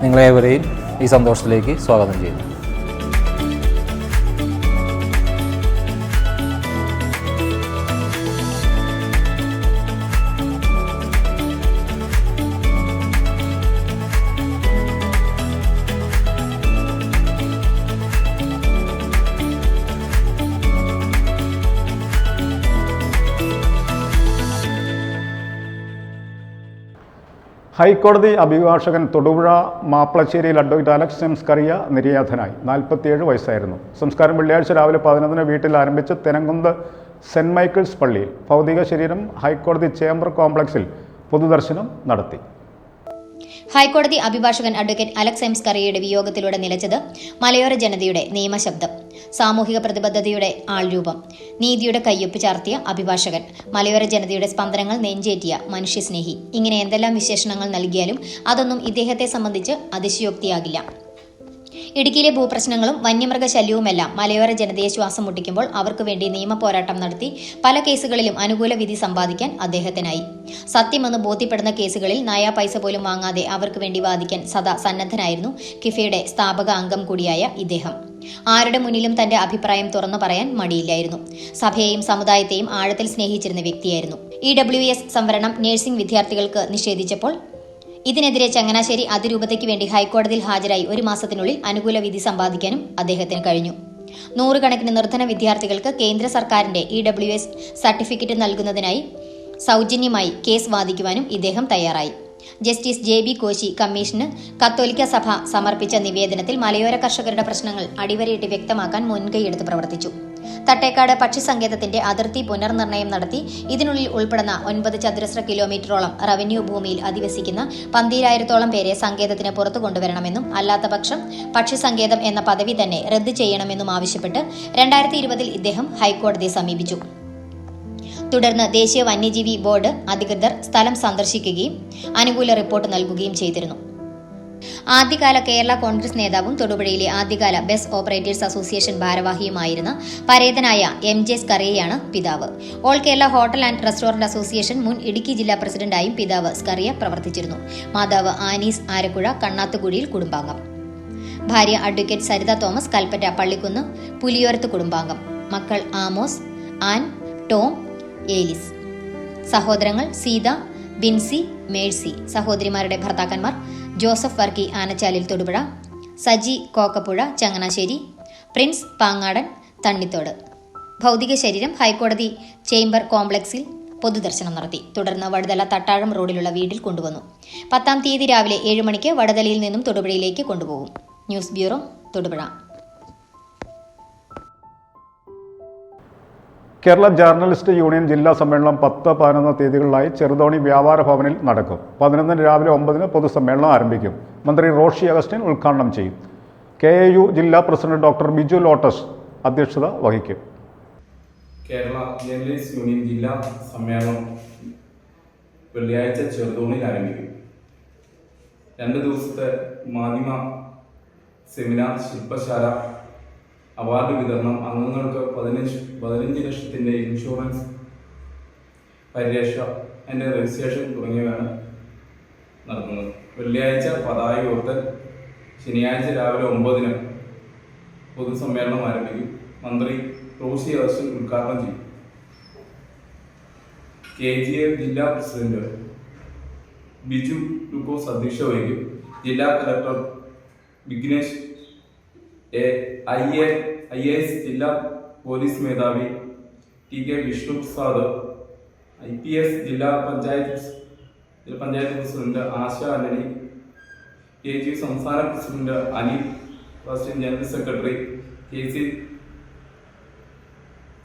നിങ്ങളേവരെയും ഈ സന്തോഷത്തിലേക്ക് സ്വാഗതം ചെയ്യുന്നു. ഹൈക്കോടതി അഭിഭാഷകൻ തൊടുപുഴ മാപ്പിളശ്ശേരിയിൽ അഡ്വക്കേറ്റ് അലക്സ് എം സ്കറിയ നിര്യാതനായി. 47 വയസ്സായിരുന്നു. സംസ്കാരം വെള്ളിയാഴ്ച രാവിലെ 11 വീട്ടിൽ ആരംഭിച്ച് തെനങ്കുന്ന് സെന്റ് മൈക്കിൾസ് പള്ളിയിൽ. ഭൗതിക ശരീരം ഹൈക്കോടതി ചേംബർ കോംപ്ലക്സിൽ പൊതുദർശനം നടത്തി. ഹൈക്കോടതി അഭിഭാഷകൻ അഡ്വക്കേറ്റ് അലക്സ് എം സ്കറിയയുടെ വിയോഗത്തിലൂടെ നിലച്ചത് മലയോര ജനതയുടെ നിയമശബ്ദം, സാമൂഹിക പ്രതിബദ്ധതയുടെ ആൾരൂപം, നീതിയുടെ കയ്യൊപ്പ് ചാർത്തിയ അഭിഭാഷകൻ, മലയോര ജനതയുടെ സ്പന്ദനങ്ങൾ നെഞ്ചേറ്റിയ മനുഷ്യസ്നേഹി, ഇങ്ങനെ എന്തെല്ലാം വിശേഷണങ്ങൾ നൽകിയാലും അതൊന്നും ഇദ്ദേഹത്തെ സംബന്ധിച്ച് അതിശയോക്തിയാകില്ല. ഇടുക്കിയിലെ ഭൂപ്രശ്നങ്ങളും വന്യമൃഗശല്യവുമെല്ലാം മലയോര ജനതയെ ശ്വാസം മുട്ടിക്കുമ്പോൾ അവർക്ക് വേണ്ടി നിയമപോരാട്ടം നടത്തി പല കേസുകളിലും അനുകൂല വിധി സമ്പാദിക്കാൻ അദ്ദേഹത്തിനായി. സത്യമെന്ന് ബോധ്യപ്പെടുന്ന കേസുകളിൽ നയാ പൈസ പോലും വാങ്ങാതെ അവർക്ക് വേണ്ടി വാദിക്കാൻ സദാ സന്നദ്ധനായിരുന്നു കിഫയുടെ സ്ഥാപക അംഗം കൂടിയായ ഇദ്ദേഹം. ആരുടെ മുന്നിലും തന്റെ അഭിപ്രായം തുറന്നു പറയാൻ മടിയില്ലായിരുന്നു. സഭയെയും സമുദായത്തെയും ആഴത്തിൽ സ്നേഹിച്ചിരുന്ന വ്യക്തിയായിരുന്നു. EWS സംവരണം നഴ്സിംഗ് വിദ്യാർത്ഥികൾക്ക് നിഷേധിച്ചപ്പോൾ ഇതിനെതിരെ ചങ്ങനാശ്ശേരി അതിരൂപതയ്ക്ക് വേണ്ടി ഹൈക്കോടതിയിൽ ഹാജരായി 1 മാസത്തിനുള്ളിൽ അനുകൂല വിധി സമ്പാദിക്കാനും അദ്ദേഹത്തിന് കഴിഞ്ഞു. 100 കണക്കിന് നിർധന വിദ്യാർത്ഥികൾക്ക് കേന്ദ്ര സർക്കാരിന്റെ EWS സർട്ടിഫിക്കറ്റ് നൽകുന്നതിനായി സൗജന്യമായി കേസ് വാദിക്കുവാനും ഇദ്ദേഹം തയ്യാറായി. ജസ്റ്റിസ് JB കോശി കമ്മീഷന് കത്തോലിക്ക സഭ സമർപ്പിച്ച നിവേദനത്തിൽ മലയോര കർഷകരുടെ പ്രശ്നങ്ങൾ അടിവരയിട്ട് വ്യക്തമാക്കാൻ മുൻകൈയെടുത്ത് പ്രവർത്തിച്ചു. തട്ടേക്കാട് പക്ഷി സങ്കേതത്തിന്റെ അതിർത്തി പുനർനിർണയം നടത്തി ഇതിനുള്ളിൽ ഉൾപ്പെടുന്ന 9 ചതുരശ്ര കിലോമീറ്ററോളം റവന്യൂ ഭൂമിയിൽ അധിവസിക്കുന്ന 12,000-ഓളം പേരെ സങ്കേതത്തിന് പുറത്തു കൊണ്ടുവരണമെന്നും അല്ലാത്തപക്ഷം പക്ഷി സങ്കേതം എന്ന പദവി തന്നെ റദ്ദ് ചെയ്യണമെന്നും ആവശ്യപ്പെട്ട് 2020-ൽ ഇദ്ദേഹം ഹൈക്കോടതിയെ സമീപിച്ചു. തുടർന്ന് ദേശീയ വന്യജീവി ബോർഡ് അധികൃതർ സ്ഥലം സന്ദർശിക്കുകയും അനുകൂല റിപ്പോർട്ട് നൽകുകയും ചെയ്തിരുന്നു. ആദ്യകാല കേരള കോൺഗ്രസ് നേതാവും തൊടുപുഴയിലെ ആദ്യകാല ബസ് ഓപ്പറേറ്റേഴ്സ് അസോസിയേഷൻ ഭാരവാഹിയുമായിരുന്ന പരേതനായ MJ സ്കറിയയാണ് പിതാവ്. All Kerala hotel and restaurant association മുൻ ഇടുക്കി ജില്ലാ പ്രസിഡന്റായും പിതാവ് സ്കറിയ പ്രവർത്തിച്ചിരുന്നു. മാതാവ് ആനീസ് ആരക്കുഴ കണ്ണാത്തുകുഴിയിൽ കുടുംബാംഗം. ഭാര്യ അഡ്വക്കേറ്റ് സരിത തോമസ് കൽപ്പറ്റ പള്ളിക്കുന്ന് പുലിയോരത്ത് കുടുംബാംഗം. മക്കൾ ആമോസ്, ആൻ, ടോം, ഏലിസ്. സഹോദരങ്ങൾ സീത, ബിൻസി, മേഴ്സി. സഹോദരിമാരുടെ ഭർത്താക്കന്മാർ ജോസഫ് വർക്കി ആനച്ചാലിൽ തൊടുപുഴ, സജി കോക്കപ്പുഴ ചങ്ങനാശ്ശേരി, പ്രിൻസ് പാങ്ങാടൻ തണ്ണിത്തോട്. ഭൗതിക ശരീരം ഹൈക്കോടതി ചേംബർ കോംപ്ലക്സിൽ പൊതുദർശനം നടത്തി. തുടർന്ന് വടുതല തട്ടാഴം റോഡിലുള്ള വീട്ടിൽ കൊണ്ടുവന്നു. 10-ാം തീയതി രാവിലെ 7 മണിക്ക് വടതലയിൽ നിന്നും തൊടുപുഴയിലേക്ക് കൊണ്ടുപോകും. News bureau, Thodupuzha. Kerala journalist union ജില്ലാ സമ്മേളനം 10, 11 തീയതികളിലായി ചെറുതോണി വ്യാപാര ഭവനിൽ നടക്കും. 11-ന് രാവിലെ 9-ന് പൊതുസമ്മേളനം ആരംഭിക്കും. മന്ത്രി റോഷി അഗസ്റ്റിൻ ഉദ്ഘാടനം ചെയ്യും. KAU ജില്ലാ പ്രസിഡന്റ് ഡോക്ടർ ബിജു ലോട്ടസ് അധ്യക്ഷത വഹിക്കും. കേരള ജേർണലിസ്റ്റ് യൂണിയൻ ജില്ലാ സമ്മേളനം വെള്ളിയാഴ്ച ചെറുതോണിയിൽ ആരംഭിക്കും. 2 ദിവസത്തെ മാധ്യമ സെമിനാർ, ശില്പശാല, അവാർഡ് വിതരണം, അംഗങ്ങൾക്ക് 15 ലക്ഷത്തിൻ്റെ ഇൻഷുറൻസ് പരിരക്ഷ, അതിൻ്റെ രജിസ്ട്രേഷൻ തുടങ്ങിയവയാണ് നടത്തുന്നത്. വെള്ളിയാഴ്ച പതാക ഉയർത്തൽ, ശനിയാഴ്ച രാവിലെ 9-ന് പൊതുസമ്മേളനം ആരംഭിക്കും. മന്ത്രി റോഷി അഗസ്റ്റിൻ ഉദ്ഘാടനം ചെയ്യും. KGF ജില്ലാ പ്രസിഡന്റ് ബിജു ലൂക്കോസ് അധ്യക്ഷത വഹിക്കും. ജില്ലാ കലക്ടർ വിഘ്നേഷ് IAS ജില്ലാ പോലീസ് മേധാവി TK വിഷ്ണു പ്രസാദ്, IPS ജില്ലാ panchayat president Asha Antony, KGU സംസ്ഥാന president Anil, president general secretary KC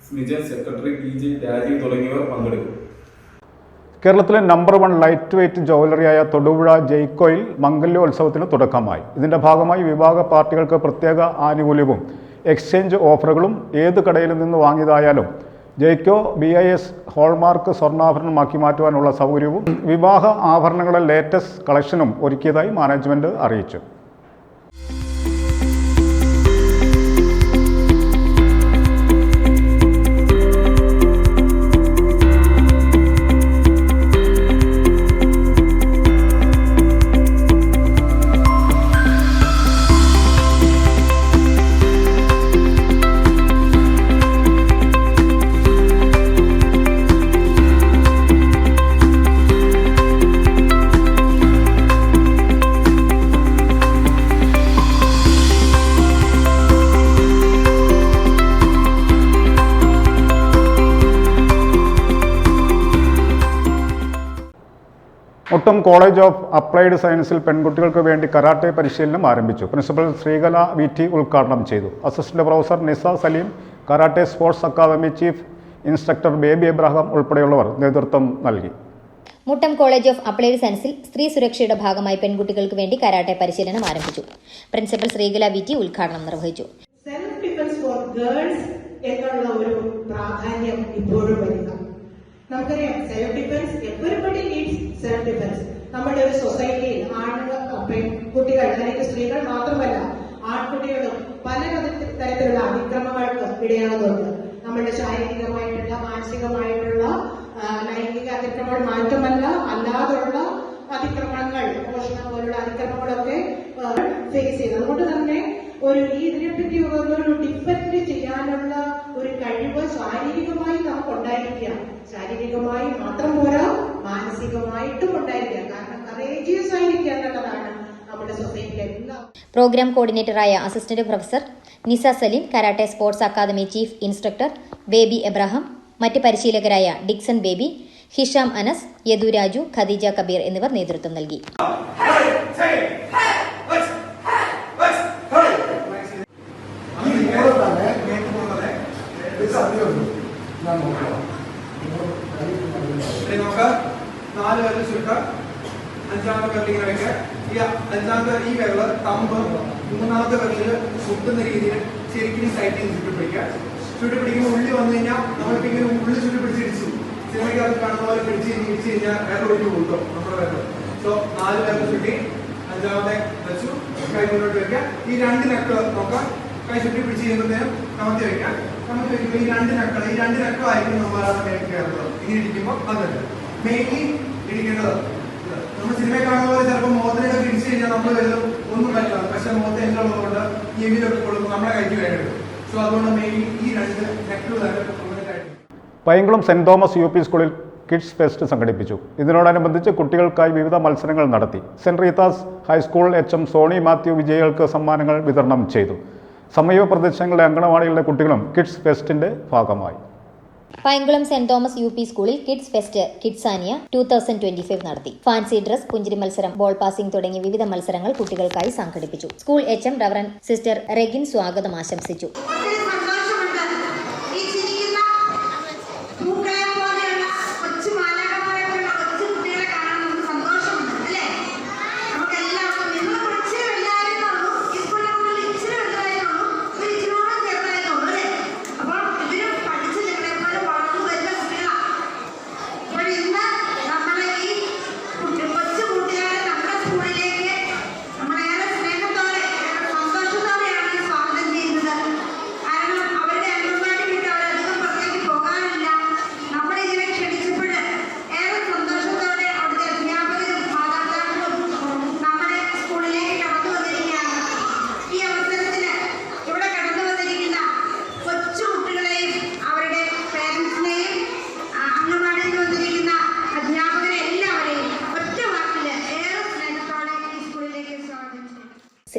Smijan, secretary PJ Rajeev തുടങ്ങിയവർ പങ്കെടുക്കും. കേരളത്തിലെ നമ്പർ 1 ലൈറ്റ് വെയ്റ്റ് ജ്വല്ലറിയായ തൊടുപുഴ ജെയ്ക്കോയിൽ മംഗല്യോത്സവത്തിന് തുടക്കമായി. ഇതിന്റെ ഭാഗമായി വിഭാഗ പാർട്ടികൾക്ക് പ്രത്യേക ആനുകൂല്യവും എക്സ്ചേഞ്ച് ഓഫറുകളും ഏത് കടയിൽ നിന്ന് വാങ്ങിയതായാലും ജെയ്ക്കോ BIS ഹോൾമാർക്ക് സ്വർണ്ണാഭരണമാക്കി മാറ്റുവാനുള്ള സൗകര്യവും വിവാഹ ആഭരണങ്ങളുടെ ലേറ്റസ്റ്റ് കളക്ഷനും ഒരുക്കിയതായി മാനേജ്മെന്റ് അറിയിച്ചു. മുട്ടം കോളേജ് ഓഫ് അപ്ലൈഡ് സയൻസിൽ പെൺകുട്ടികൾക്ക് വേണ്ടി കരാട്ടെ പരിശീലനം ആരംഭിച്ചു. പ്രിൻസിപ്പൽ ശ്രീകല VT ഉദ്ഘാടനം ചെയ്തു. Assistant professor Nisa Saleem, karate sports academy chief instructor Baby Abraham ഉൾപ്പെടെയുള്ളവർ നേതൃത്വം നൽകി. മുട്ടം കോളേജ് ഓഫ് അപ്ലൈഡ് സയൻസിൽ സ്ത്രീ സുരക്ഷയുടെ ഭാഗമായി പെൺകുട്ടികൾക്ക് വേണ്ടി കരാട്ടെ പരിശീലനം ആരംഭിച്ചു. പ്രിൻസിപ്പൽ ശ്രീകല വി ടി ഉദ്ഘാടനം നിർവഹിച്ചു. സെൽഫ് ഡിഫൻസ് ഫോർ ഗേൾസ് എന്നുള്ള ഒരു പ്രാധാന്യം ഇപ്പോഴും വരിക. നമുക്കറിയാം self defence, everybody needs self defence. നമ്മുടെ ഒരു സൊസൈറ്റിയിൽ ആണുങ്ങൾ, പെൺകുട്ടികൾ അല്ലെങ്കിൽ സ്ത്രീകൾ മാത്രമല്ല ആൺകുട്ടികളും പല തരത്തിലുള്ള അതിക്രമങ്ങൾക്ക് ഇടയാകുന്നുണ്ട്. നമ്മുടെ ശാരീരികമായിട്ടുള്ള, മാനസികമായിട്ടുള്ള ലൈംഗിക അതിക്രമങ്ങൾ മാത്രമല്ല, അല്ലാതുള്ള അതിക്രമങ്ങൾ, മോഷണം പോലുള്ള അതിക്രമങ്ങളൊക്കെ ഫേസ് ചെയ്ത്, അതുകൊണ്ട് തന്നെ ഇതിനെപ്പറ്റി ഒരു ഡിഫെൻഡ് ചെയ്യാനുള്ള ഒരു കഴിവ് ശാരീരികമായി നമുക്ക് ഉണ്ടായിരിക്കുക. ശാരീരികമായി മാത്രം പോരാ, മാനസികമായിട്ടും ഉണ്ടായിരിക്കുക. കാരണം കറേജിയസ് ആയിരിക്കുക എന്നുള്ളതാണ് നമ്മുടെ സൊസൈറ്റിയിലെ എല്ലാ. പ്രോഗ്രാം കോർഡിനേറ്ററായ assistant professor Nisa Saleem, karate sports academy chief instructor Baby Abraham, മറ്റ് പരിശീലകരായ ഡിക്സൺ ബേബി, ഹിഷാം അനസ്, യദു രാജു, ഖദീജ കബീർ എന്നിവർ നേതൃത്വം നൽകി. നാല് പേര് ചുരുക്കം, അഞ്ചാമത്തെ പേരിൽ ഇങ്ങനെ വെക്കുക. അഞ്ചാമത്തെ ഈ പേരില് തമ്പ്, മൂന്നാമത്തെ പേരിൽ സുത്തുന്ന രീതിയിൽ ശരിക്കും സൈറ്റിൽ ചുറ്റിപ്പിടിക്കുക. ചുറ്റിപ്പിടിക്കുമ്പോൾ ഉള്ളി വന്നു കഴിഞ്ഞാൽ നമ്മൾക്ക് ഇങ്ങനെ ഉള്ളി ചുറ്റിപ്പിടിച്ചിടിച്ചു സിനിമയ്ക്കകത്ത് കാണുന്ന പോലെ പിടിച്ച് കഴിഞ്ഞാൽ വേറെ ഒഴിഞ്ഞു കൂട്ടും നമ്മുടെ പേരിൽ. സോ 4 പേർക്ക് ചുറ്റി അഞ്ചാമത്തെ വെച്ചു, കൈ മുന്നോട്ട് വെക്കുക. ഈ 2 നക്കൾ നോക്കാം, കൈ ചുറ്റി പിടിച്ച് ചെയ്യുമ്പോഴത്തേനും കമത്തി വെക്കാം. കമത്തി വെക്കുമ്പോൾ ഈ 2 നക്കളായിരിക്കും നമ്മളാണ് കയറുന്നത്. ഇങ്ങനെ ഇരിക്കുമ്പോൾ അതുണ്ട് മെയിൻലി ഇരിക്കേണ്ടത്. നമ്മൾ സിനിമ കാണുന്ന പോലെ ചിലപ്പോൾ മുഖത്തിനൊക്കെ പിടിച്ചു കഴിഞ്ഞാൽ നമ്മൾ വരുന്നത് ഒന്നും പറ്റില്ല. പക്ഷെ മുഖത്ത് എന്നുള്ളതുകൊണ്ട് എവിലൊക്കെ കൊടുക്കും, നമ്മുടെ കൈക്ക് വേണ്ടത്. സോ അതുകൊണ്ട് മെയിൻലി ഈ 2 നക്കൾ തന്നെ. Painkulam saint Thomas U P സ്കൂളിൽ കിഡ്സ് ഫെസ്റ്റ് സംഘടിപ്പിച്ചു. ഇതിനോടനുബന്ധിച്ച് കുട്ടികൾക്കായി വിവിധ മത്സരങ്ങൾ നടത്തി. Saint Rita's high school HM Sony Mathew വിജയികൾക്ക് സമ്മാനങ്ങൾ വിതരണം ചെയ്തു. സമീപ പ്രദേശങ്ങളിലെ അങ്കണവാടികളിലെ കുട്ടികളും കിഡ്സ് ഫെസ്റ്റിന്റെ ഭാഗമായി. Painkulam saint Thomas U P സ്കൂളിൽ കിഡ്സ് ഫെസ്റ്റ് കിഡ്സാനിയ 2025 നടത്തി. ഫാൻസി ഡ്രസ്, പുഞ്ചിരി മത്സരം, ബോൾ പാസിംഗ് തുടങ്ങിയ വിവിധ മത്സരങ്ങൾ കുട്ടികൾക്കായി സംഘടിപ്പിച്ചു. School HM reverend sister Regin സ്വാഗതം ആശംസിച്ചു.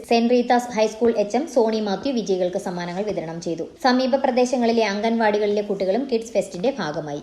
Saint Rita's high school HM Sony Mathew വിജയികൾക്ക് സമ്മാനങ്ങൾ വിതരണം ചെയ്തു. സമീപ പ്രദേശങ്ങളിലെ അംഗൻവാടികളിലെ കുട്ടികളും കിഡ്സ് ഫെസ്റ്റിന്റെ ഭാഗമായി.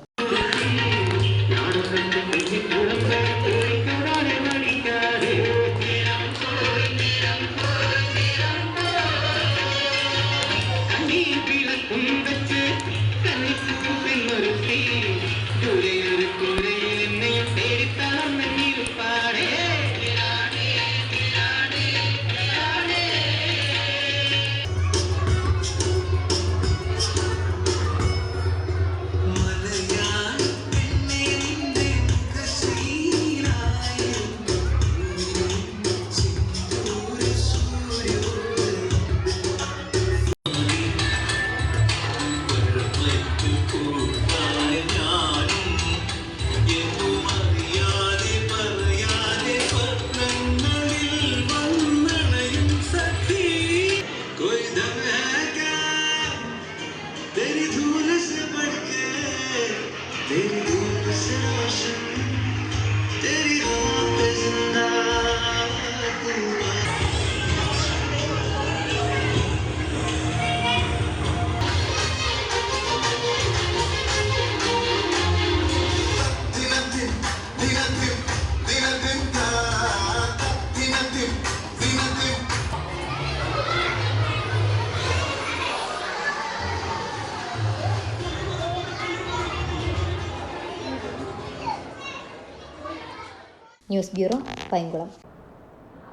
News bureau, Painkulam.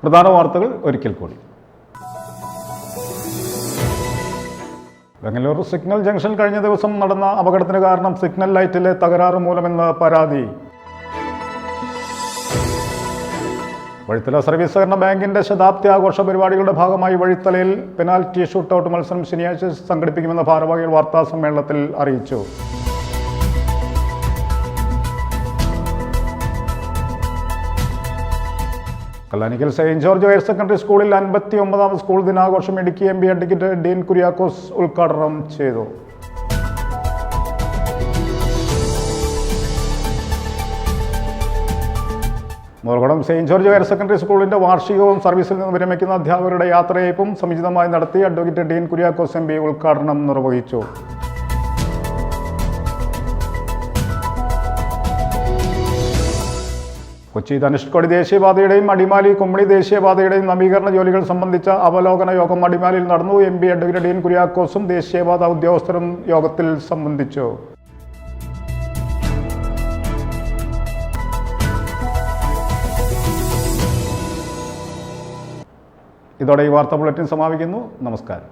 പ്രധാന വാർത്തകൾ ഒരിക്കൽ കൂടി. ബംഗളൂർ സിഗ്നൽ ജംഗ്ഷൻ കഴിഞ്ഞ ദിവസം നടന്ന അപകടത്തിന് കാരണം സിഗ്നൽ ലൈറ്റിലെ തകരാറ് മൂലമെന്ന് പരാതി. വഴിത്തല സർവീസ് സഹകരണ ബാങ്കിന്റെ ശതാബ്ദി ആഘോഷ പരിപാടികളുടെ ഭാഗമായി വഴിത്തലയിൽ പെനാൽറ്റി ഷൂട്ടൌട്ട് മത്സരം ശനിയാഴ്ച സംഘടിപ്പിക്കുമെന്ന് ഭാരവാഹികൾ വാർത്താ സമ്മേളനത്തിൽ അറിയിച്ചു. Kallanikkal saint George higher secondary സ്കൂളിൽ 59ാം സ്കൂൾ ദിനാഘോഷം ഇടുക്കി MP അഡ്വക്കേറ്റ് ഡീൻ കുര്യാക്കോസ് ഉദ്ഘാടനം ചെയ്തു. മോർഗോടം സെയിന്റ് ജോർജ് ഹയർ സെക്കൻഡറി സ്കൂളിന്റെ വാർഷികവും സർവീസിൽ നിന്ന് വിരമിക്കുന്ന അധ്യാപകരുടെ യാത്രയയപ്പും സമുചിതമായി നടത്തി അഡ്വക്കേറ്റ് ഡീൻ കുര്യാക്കോസ് MP ഉദ്ഘാടനം നിർവഹിച്ചു. കൊച്ചി ധനുഷ്കോടി ദേശീയപാതയുടെയും അടിമാലി കുമ്മളി ദേശീയപാതയുടെയും നവീകരണ ജോലികൾ സംബന്ധിച്ച അവലോകന യോഗം അടിമാലിയിൽ നടന്നു. MP അഡ്വക്കേറ്റ് ഡീൻ കുര്യാക്കോസും ദേശീയപാത ഉദ്യോഗസ്ഥരും യോഗത്തിൽ സംബന്ധിച്ചു. ഇതോടെ ഈ വാർത്താ ബുള്ളറ്റിൻ സമാപിക്കുന്നു. നമസ്കാരം.